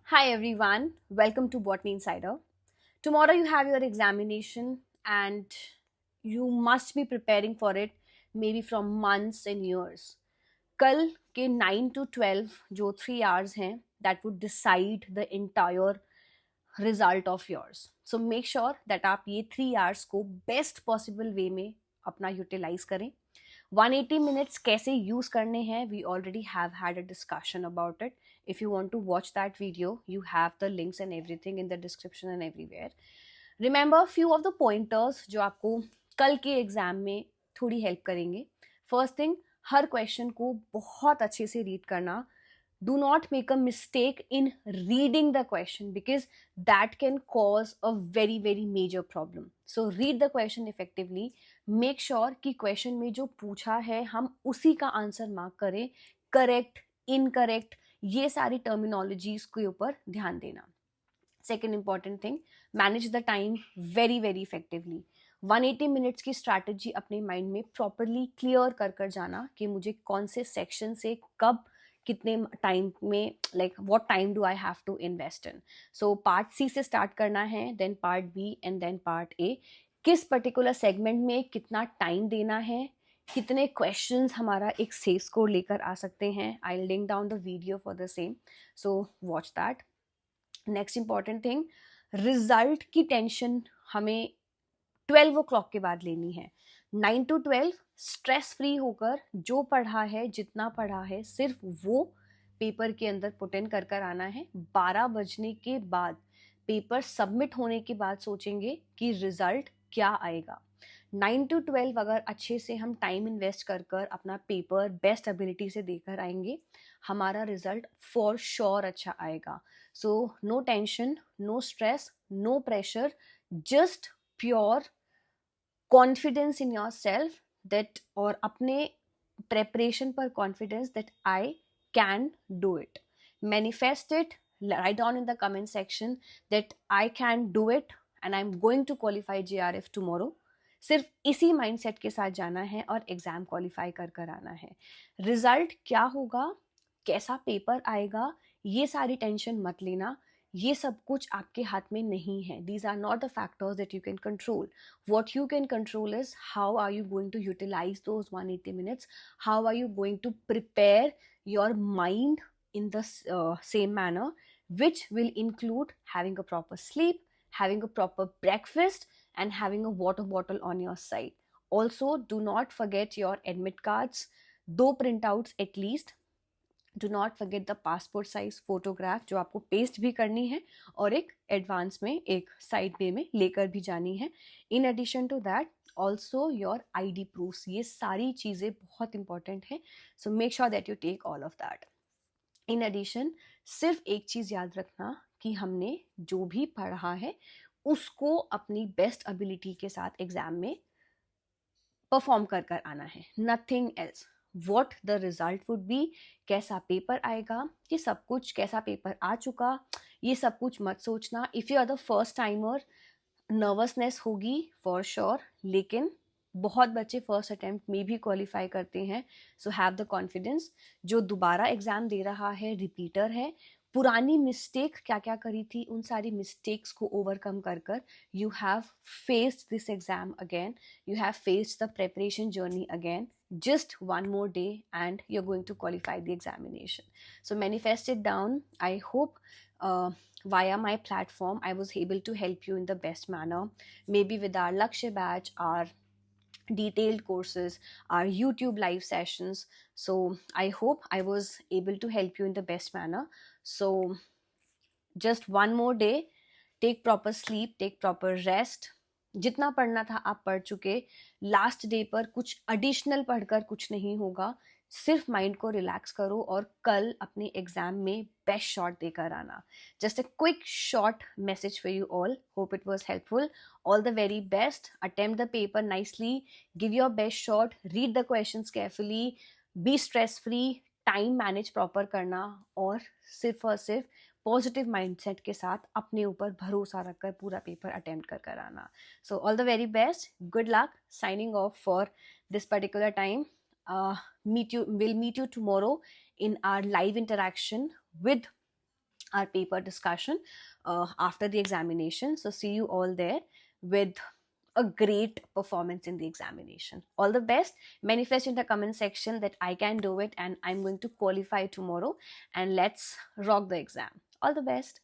Hi everyone, welcome to Botany Insider. Tomorrow you have your examination and you must be preparing for it maybe from months and years. कल के 9 to 12 जो 3 hours हैं that would decide the entire result of yours. So make sure that आप ये 3 hours को best possible way में अपना utilize करें. 180 minutes कैसे यूज करने हैं we already have had a discussion about it. If you want to watch that video you have the links and everything in the description and everywhere. Remember few of the pointers जो आपको कल के exam में थोड़ी help करेंगे. First thing, हर question को बहुत अच्छे से रीड करना. Do not make a mistake in reading the question because that can cause a very major problem. So read the question effectively. Make sure कि question में जो पूछा है हम उसी का आंसर मार्क करें. करेक्ट, इनकरेक्ट, ये सारी टर्मिनोलॉजीज के ऊपर ध्यान देना. Second important thing, manage the time very effectively. 180 minutes की स्ट्रैटेजी अपने माइंड में प्रॉपरली क्लियर कर जाना कि मुझे कौन से सेक्शन से कब कितने टाइम में like what time do I have to invest in. So part C से स्टार्ट करना है, then part B and then part A. किस पर्टिकुलर सेगमेंट में कितना टाइम देना है, कितने क्वेश्चंस हमारा एक सेफ स्कोर लेकर आ सकते हैं. I link down the video for the same, so watch that. Next important thing, result की टेंशन हमें 12 o'clock के बाद लेनी है. 9 to 12 स्ट्रेस फ्री होकर जो पढ़ा है, जितना पढ़ा है, सिर्फ वो पेपर के अंदर पुट इन कर आना है. 12 बजने के बाद, पेपर सबमिट होने के बाद सोचेंगे कि रिजल्ट क्या आएगा. 9 to 12 अगर अच्छे से हम टाइम इन्वेस्ट कर अपना पेपर बेस्ट एबिलिटी से देकर आएंगे, हमारा रिजल्ट फॉर श्योर अच्छा आएगा. So no tension, no stress, no pressure, just pure confidence in yourself that, और अपने प्रेपरेशन पर confidence that I can do it. Manifest it, write down in the comment section that I can do it and I'm going to qualify JRF tomorrow. सिर्फ इसी mindset के साथ जाना है और एग्जाम क्वालिफाई कर आना है. रिजल्ट क्या होगा, कैसा पेपर आएगा, ये सारी टेंशन मत लेना. ये सब कुछ आपके हाथ में नहीं है. These are not the factors that you can control. What you can control is how are you going to utilize those 180 minutes. How are you going to prepare your mind in the same manner, which will include having a proper sleep, having a proper breakfast, and having a water bottle on your side. Also, do not forget your admit cards, 2 printouts at least. Do not forget the passport size photograph जो आपको paste भी करनी है और एक advance में एक side way में लेकर भी जानी है. In addition to that also your ID proofs. ये सारी चीज़ें बहुत इंपॉर्टेंट है. So make sure that you take all of that. In addition, सिर्फ एक चीज याद रखना कि हमने जो भी पढ़ा है उसको अपनी बेस्ट एबिलिटी के साथ एग्जाम में परफॉर्म कर आना है. Nothing else. What the result would be, कैसा पेपर आएगा, ये सब कुछ, कैसा पेपर आ चुका, ये सब कुछ मत सोचना. If you are the first timer, nervousness होगी फॉर श्योर, लेकिन बहुत बच्चे फर्स्ट अटेम्प्ट में भी क्वालिफाई करते हैं. So have the confidence. जो दोबारा एग्जाम दे रहा है, रिपीटर है, पुरानी मिस्टेक क्या क्या करी थी, उन सारी मिस्टेक्स को ओवरकम कर you have faced this exam again. You have faced the preparation journey again. Just one more day and you're going to qualify the examination. So manifest it down. I hope via my platform I was able to help you in the best manner. Maybe with our Lakshya batch, our detailed courses, our YouTube live sessions. So I hope I was able to help you in the best manner. So just one more day. Take proper sleep, take proper rest. जितना पढ़ना था आप पढ़ चुके. Last day पर कुछ additional पढ़कर कुछ नहीं होगा. सिर्फ माइंड को रिलैक्स करो और कल अपने एग्जाम में बेस्ट शॉट देकर आना. Just a quick short message for you all. Hope it was helpful. All the very best. Attempt the paper nicely. Give your best shot. Read the questions carefully. Be stress free. Time manage proper करना और सिर्फ positive mindset के साथ अपने ऊपर भरोसा रखकर पूरा पेपर अटेम्प्ट कर आना. So all the very best. Good luck. Signing off for this particular time. We'll meet you tomorrow in our live interaction with our paper discussion after the examination. So see you all there with a great performance in the examination. All the best. Manifest in the comment section that I can do it and I'm going to qualify tomorrow, and let's rock the exam. All the best.